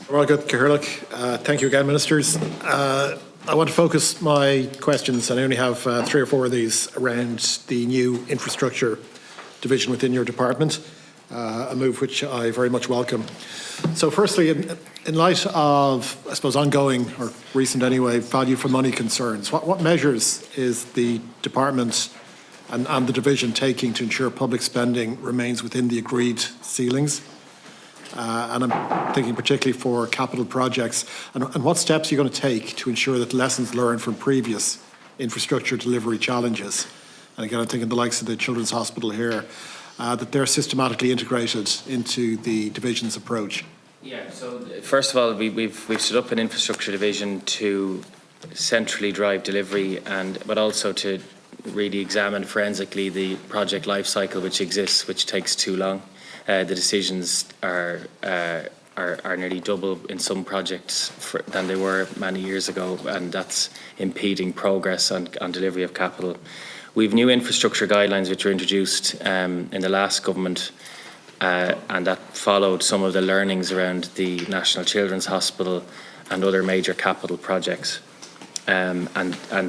Well, good, Cahirlock. Thank you again, Ministers. I want to focus my questions, and I only have 3 or 4 of these, around the new infrastructure division within your department, a move which I very much welcome. So firstly, in light of, I suppose, ongoing, or recent anyway, value for money concerns, what measures is the department and the division taking to ensure public spending remains within the agreed ceilings? And I'm thinking particularly for capital projects. And what steps are you going to take to ensure that lessons learned from previous infrastructure delivery challenges, and again I'm thinking the likes of the Children's Hospital here, that they're systematically integrated into the division's approach? Yeah, so first of all, we've stood up an infrastructure division to centrally drive delivery, but also to really examine forensically the project life cycle which exists, which takes too long. The decisions are nearly double in some projects than they were many years ago, and that's impeding progress on delivery of capital. We've new infrastructure guidelines which were introduced in the last government, and that followed some of the learnings around the National Children's Hospital and other major capital projects. And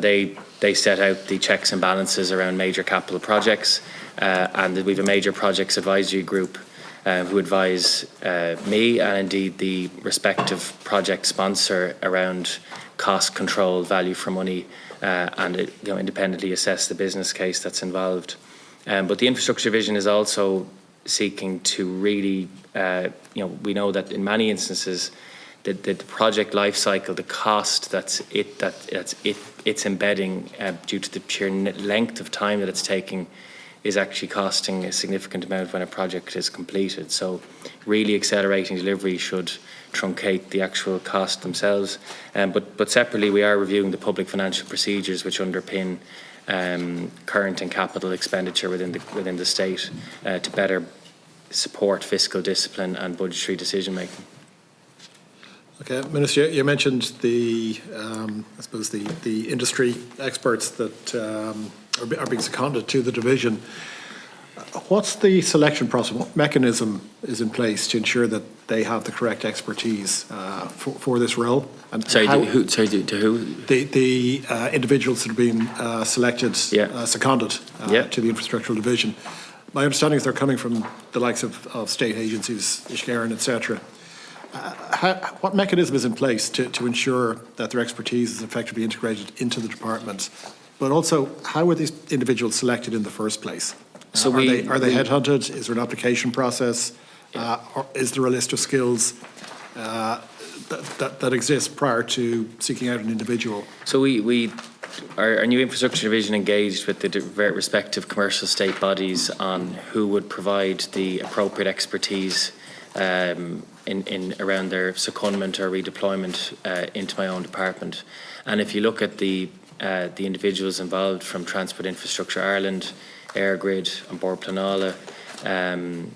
they set out the checks and balances around major capital projects, and we have a major projects advisory group who advise me and indeed the respective project sponsor around cost control, value for money, and independently assess the business case that's involved. But the infrastructure division is also seeking to really, we know that in many instances, the project life cycle, the cost it's embedding due to the sheer length of time that it's taking, is actually costing a significant amount when a project is completed. So really accelerating delivery should truncate the actual cost themselves. But separately, we are reviewing the public financial procedures which underpin current and capital expenditure within the state to better support fiscal discipline and budgetary decision making. Okay, Minister, you mentioned I suppose the industry experts that are being seconded to the division. What's the selection process? What mechanism is in place to ensure that they have the correct expertise for this role? And to who? The individuals that have been selected, seconded to the infrastructural division. My understanding is they're coming from the likes of state agencies, Ishgaren, etc. What mechanism is in place to ensure that their expertise is effectively integrated into the department? But also, how were these individuals selected in the first place? So are they headhunted? Is there an application process? Or is there a list of skills that exists prior to seeking out an individual? So our new infrastructure division engaged with the respective commercial state bodies on who would provide the appropriate expertise in around their secondment or redeployment into my own department. And if you look at the individuals involved from Transport Infrastructure Ireland, Airgrid, on board Planala, and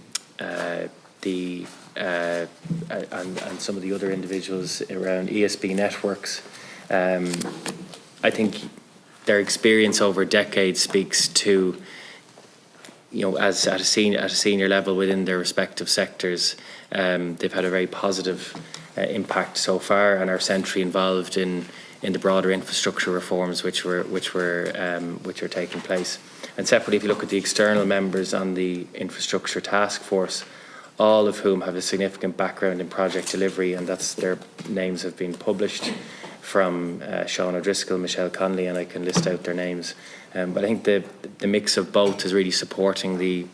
some of the other individuals around ESB networks, I think their experience over decades speaks to, as at a senior level within their respective sectors, they've had a very positive impact so far and are centrally involved in the broader infrastructure reforms which are taking place. And separately, if you look at the external members on the infrastructure task force, all of whom have a significant background in project delivery, and their names have been published, from Sean O'Driscoll, Michelle Connolly, and I can list out their names. But I think the mix of both is really supporting the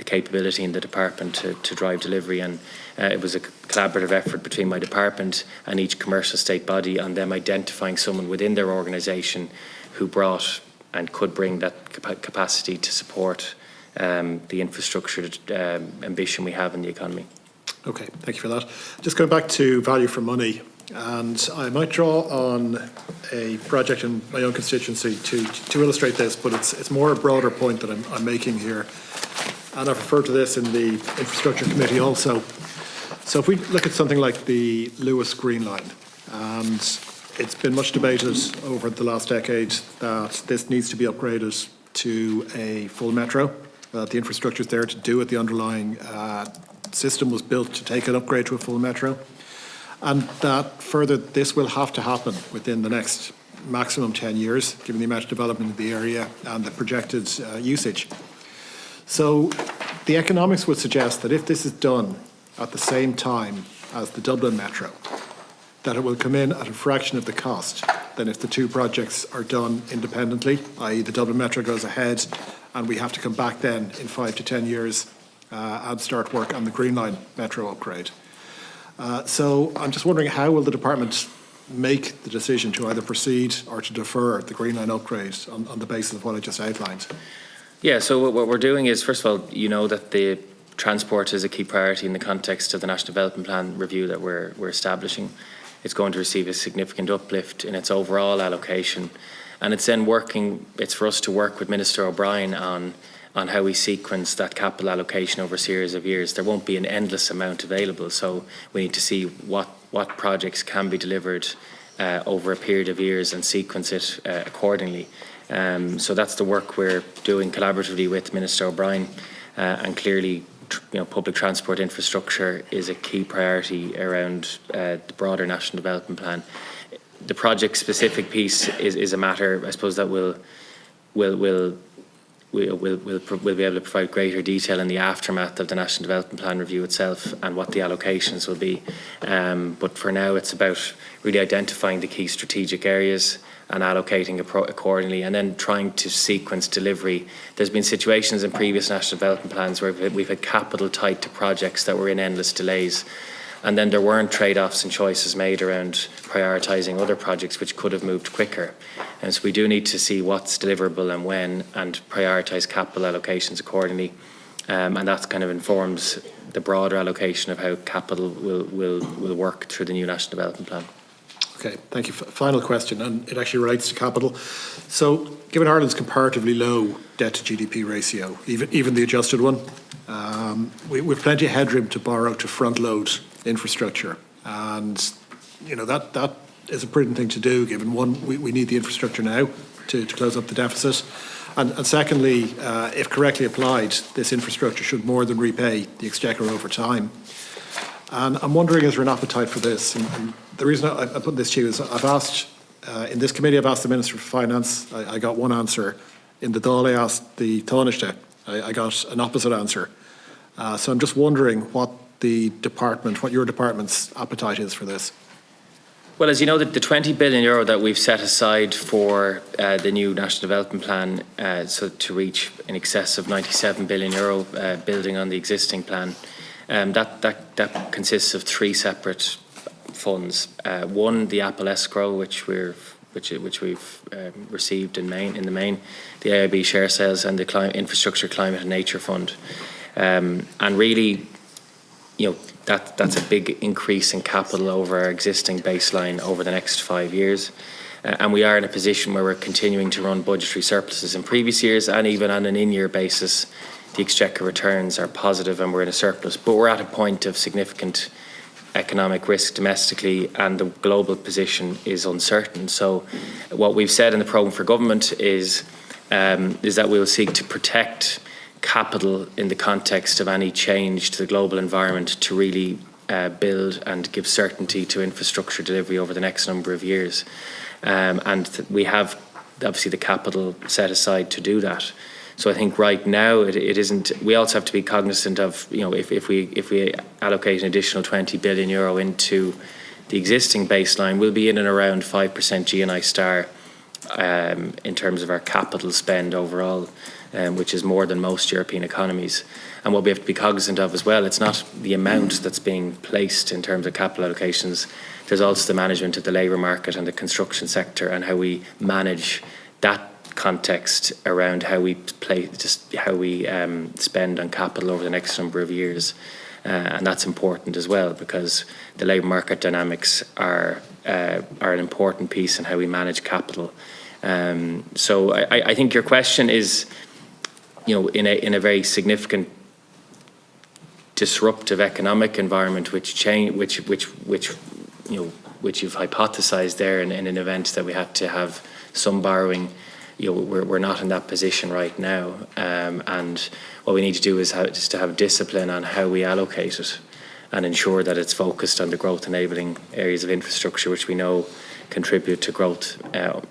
capability in the department to drive delivery, and it was a collaborative effort between my department and each commercial state body on them identifying someone within their organisation who brought and could bring that capacity to support the infrastructure ambition we have in the economy. Okay, thank you for that. Just going back to value for money, and I might draw on a project in my own constituency to illustrate this, but it's more a broader point that I'm making here. And I've referred to this in the Infrastructure Committee also. So if we look at something like the Lewis Green Line, and it's been much debated over the last decade that this needs to be upgraded to a full metro, that the infrastructure is there to do it, the underlying system was built to take an upgrade to a full metro. and that further this will have to happen within the next maximum 10 years, given the amount of development in the area and the projected usage. So the economics would suggest that if this is done at the same time as the Dublin Metro, that it will come in at a fraction of the cost than if the two projects are done independently, i.e. the Dublin Metro goes ahead and we have to come back then in 5 to 10 years and start work on the Green Line Metro upgrade. So I'm just wondering, how will the department make the decision to either proceed or to defer the Green Line upgrade on the basis of what I just outlined? Yeah, so what we're doing is, first of all, you know that the transport is a key priority in the context of the National Development Plan review that we're establishing. It's going to receive a significant uplift in its overall allocation. And it's then it's for us to work with Minister O'Brien on how we sequence that capital allocation over a series of years. There won't be an endless amount available, so we need to see what projects can be delivered over a period of years and sequence it accordingly. So that's the work we're doing collaboratively with Minister O'Brien, and clearly public transport infrastructure is a key priority around the broader National Development Plan. The project-specific piece is a matter, I suppose, that we'll be able to provide greater detail in the aftermath of the National Development Plan review itself and what the allocations will be. But for now, it's about really identifying the key strategic areas and allocating accordingly, and then trying to sequence delivery. There's been situations in previous national development plans where we've had capital tied to projects that were in endless delays, and then there weren't trade-offs and choices made around prioritising other projects which could have moved quicker. And so we do need to see what's deliverable and when, and prioritise capital allocations accordingly. And that kind of informs the broader allocation of how capital will work through the new National Development Plan. Okay, thank you. Final question, and it actually relates to capital. So, given Ireland's comparatively low debt to GDP ratio, even the adjusted one, we've plenty of headroom to borrow to front load infrastructure, and that is a prudent thing to do. Given one, we need the infrastructure now to close up the deficit, and secondly, if correctly applied, this infrastructure should more than repay the Exchequer over time. And I'm wondering, is there an appetite for this? And the reason I put this to you is I've asked, in this committee, I've asked the Minister for Finance. I got one answer. In the Dáil, I asked the Taoiseach. I got an opposite answer. So I'm just wondering what your department's appetite is for this. Well, as you know, the 20 billion euro that we've set aside for the new National Development Plan, so to reach in excess of 97 billion euro, building on the existing plan, that consists of three separate funds. One, the Apple escrow, which we've received in the main, the AIB share sales, and the Infrastructure, Climate and Nature Fund. And really, that's a big increase in capital over our existing baseline over the next 5 years. And we are in a position where we're continuing to run budgetary surpluses in previous years, and even on an in-year basis, the Exchequer returns are positive and we're in a surplus. But we're at a point of significant economic risk domestically, and the global position is uncertain. So what we've said in the programme for government is that we'll seek to protect capital in the context of any change to the global environment to really build and give certainty to infrastructure delivery over the next number of years. And we have obviously the capital set aside to do that. So I think right now it isn't. We also have to be cognizant of, if we allocate an additional 20 billion euro into the existing baseline, we'll be in and around 5% GNI star in terms of our capital spend overall, which is more than most European economies. And what we have to be cognizant of as well, it's not the amount that's being placed in terms of capital allocations. There's also the management of the labour market and the construction sector, and how we manage that context around how we spend on capital over the next number of years. And that's important as well, because the labour market dynamics are an important piece in how we manage capital. So I think your question is, in a very significant disruptive economic environment, which you've hypothesised there, in an event that we had to have some borrowing. We're not in that position right now, and what we need to do is to have discipline on how we allocate it. and ensure that it's focused on the growth-enabling areas of infrastructure, which we know contribute to growth,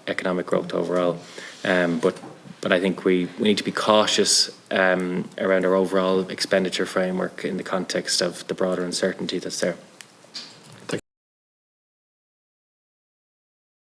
economic growth overall. But I think we need to be cautious around our overall expenditure framework in the context of the broader uncertainty that's there.